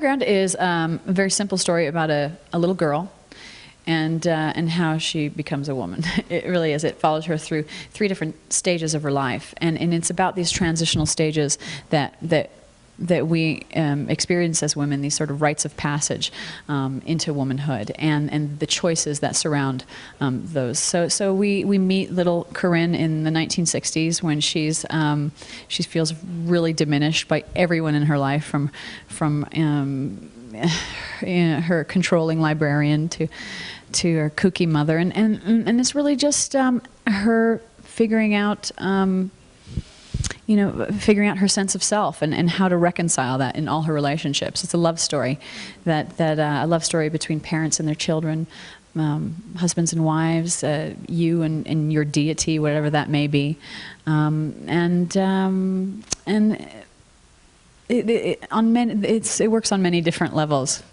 background is a very simple story about a little girl and how she becomes a woman. It really is. It follows her through 3 different stages of her life, and it's about these transitional stages that we experience as women, these sort of rites of passage into womanhood, and the choices that surround those. So we meet little Corinne in the 1960s when she feels really diminished by everyone in her life, from her controlling librarian to her kooky mother, and it's really just her figuring out. Figuring out her sense of self and how to reconcile that in all her relationships. It's a love story, a love story between parents and their children, husbands and wives, you and your deity, whatever that may be, it works on many different levels.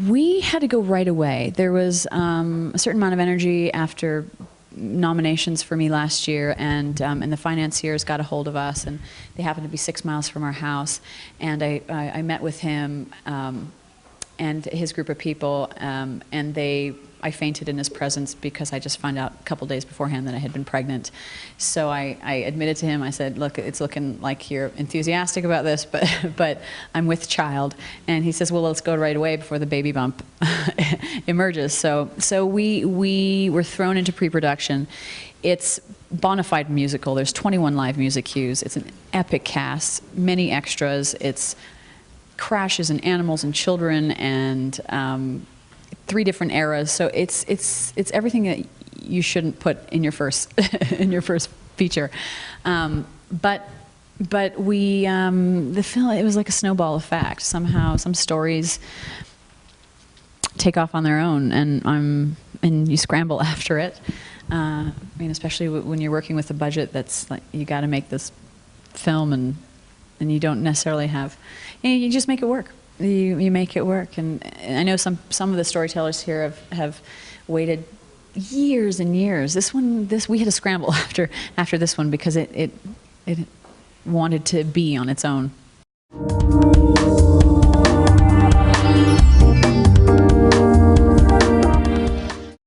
We had to go right away. There was a certain amount of energy after nominations for me last year, and the financiers got a hold of us, and they happened to be 6 miles from our house, and I met with him and his group of people, and I fainted in his presence because I just found out a couple days beforehand that I had been pregnant. So I admitted to him, I said, look, it's looking like you're enthusiastic about this, but I'm with child. And he says, well, let's go right away before the baby bump emerges. So we were thrown into pre-production. It's bona fide musical. There's 21 live music cues. It's an epic cast, many extras. It's crashes and animals and children and 3 different eras, so it's everything that you shouldn't put in your first feature, but we the film, it was like a snowball effect. Somehow some stories take off on their own, and you scramble after it. I mean, especially when you're working with a budget that's like, you got to make this film, and you don't necessarily have, you just make it work. You make it work, and I know some of the storytellers here have waited years and years. We had to scramble after this one because it wanted to be on its own.